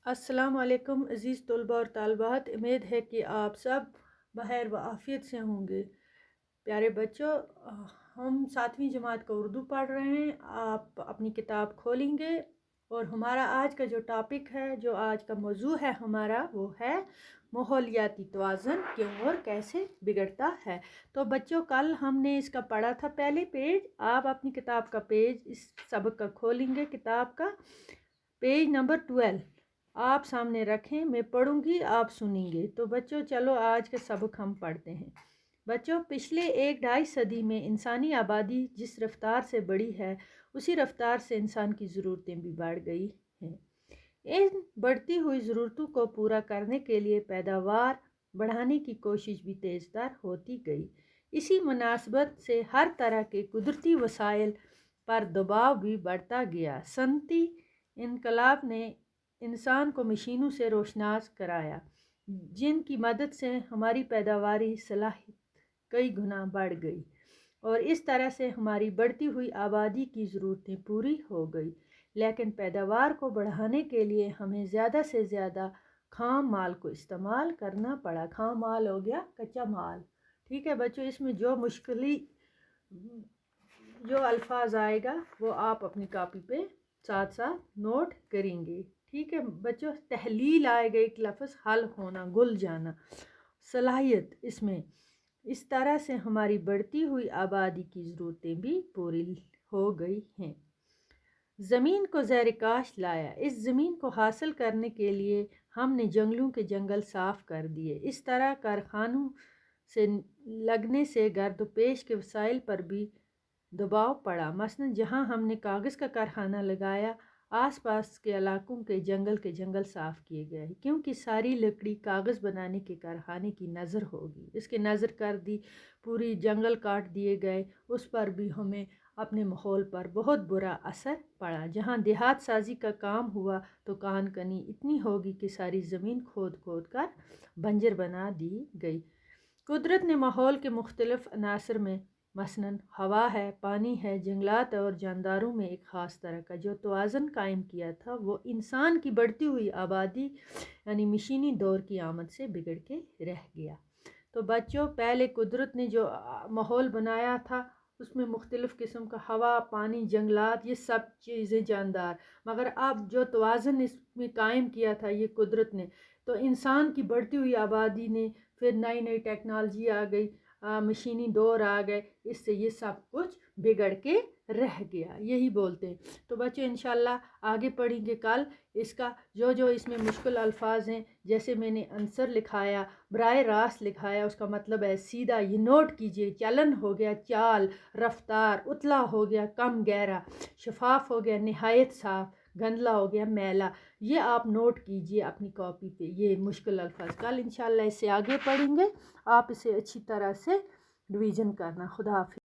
السلام علیکم عزیز طلباء اور طالبات، امید ہے کہ آپ سب بخیر و عافیت سے ہوں گے۔ پیارے بچوں، ہم 7ویں جماعت کا اردو پڑھ رہے ہیں۔ آپ اپنی کتاب کھولیں گے اور ہمارا آج کا جو ٹاپک ہے، جو آج کا موضوع ہے ہمارا، وہ ہے ماحولیاتی توازن کیوں اور کیسے بگڑتا ہے۔ تو بچوں، کل ہم نے اس کا پڑھا تھا پہلے پیج۔ آپ اپنی کتاب کا پیج اس سبق کا کھولیں گے، کتاب کا پیج نمبر 12 آپ سامنے رکھیں، میں پڑھوں گی، آپ سنیں گے۔ تو بچوں چلو آج کے سبق ہم پڑھتے ہیں۔ بچوں، پچھلے 1-2.5 صدی میں انسانی آبادی جس رفتار سے بڑھی ہے، اسی رفتار سے انسان کی ضرورتیں بھی بڑھ گئی ہیں۔ ان بڑھتی ہوئی ضرورتوں کو پورا کرنے کے لیے پیداوار بڑھانے کی کوشش بھی تیز تر ہوتی گئی۔ اسی مناسبت سے ہر طرح کے قدرتی وسائل پر دباؤ بھی بڑھتا گیا۔ صنعتی انقلاب نے انسان کو مشینوں سے روشناس کرایا، جن کی مدد سے ہماری پیداواری صلاحیت کئی گنا بڑھ گئی اور اس طرح سے ہماری بڑھتی ہوئی آبادی کی ضرورتیں پوری ہو گئی۔ لیکن پیداوار کو بڑھانے کے لیے ہمیں زیادہ سے زیادہ خام مال کو استعمال کرنا پڑا۔ خام مال ہو گیا کچا مال، ٹھیک ہے بچوں۔ اس میں جو الفاظ آئے گا وہ آپ اپنی کاپی پہ ساتھ ساتھ نوٹ کریں گے، ٹھیک ہے بچوں۔ تحلیل آئے گا ایک لفظ، حل ہونا، گل جانا، صلاحیت۔ اس طرح سے ہماری بڑھتی ہوئی آبادی کی ضرورتیں بھی پوری ہو گئی ہیں۔ زمین کو زیر کاشت لایا۔ اس زمین کو حاصل کرنے کے لیے ہم نے جنگلوں کے جنگل صاف کر دیے۔ اس طرح کارخانوں سے لگنے سے گرد و پیش کے وسائل پر بھی دباؤ پڑا۔ مثلاً جہاں ہم نے کاغذ کا کارخانہ لگایا، آس پاس کے علاقوں کے جنگل صاف کیے گئے، کیونکہ ساری لکڑی کاغذ بنانے کے کارخانے کی نظر ہوگی، اس کے نظر کر دی، پوری جنگل کاٹ دیے گئے۔ اس پر بھی ہمیں اپنے ماحول پر بہت برا اثر پڑا۔ جہاں دیہات سازی کا کام ہوا تو کان کنی اتنی ہوگی کہ ساری زمین کھود کر بنجر بنا دی گئی۔ قدرت نے ماحول کے مختلف عناصر میں، مثلاً ہوا ہے، پانی ہے، جنگلات اور جانداروں میں ایک خاص طرح کا جو توازن قائم کیا تھا، وہ انسان کی بڑھتی ہوئی آبادی یعنی مشینی دور کی آمد سے بگڑ کے رہ گیا۔ تو بچوں، پہلے قدرت نے جو ماحول بنایا تھا اس میں مختلف قسم کا ہوا، پانی، جنگلات، یہ سب چیزیں جاندار، مگر اب جو توازن اس میں قائم کیا تھا یہ قدرت نے، تو انسان کی بڑھتی ہوئی آبادی نے، پھر نئی ٹیکنالوجی آ گئی، مشینی دور آ گئے، اس سے یہ سب کچھ بگڑ کے رہ گیا، یہی بولتے ہیں۔ تو بچوں انشاءاللہ آگے پڑھیں گے کل اس کا جو اس میں مشکل الفاظ ہیں، جیسے میں نے عنصر لکھایا، براہ راست لکھایا، اس کا مطلب ہے سیدھا، یہ نوٹ کیجئے۔ چلن ہو گیا چال، رفتار، اتلا ہو گیا کم گہرا، شفاف ہو گیا نہایت صاف، گندلا ہو گیا میلا۔ یہ آپ نوٹ کیجئے اپنی کاپی پہ، یہ مشکل الفاظ۔ کل انشاءاللہ اس سے آگے پڑھیں گے، آپ اسے اچھی طرح سے ریویژن کرنا۔ خدا حافظ۔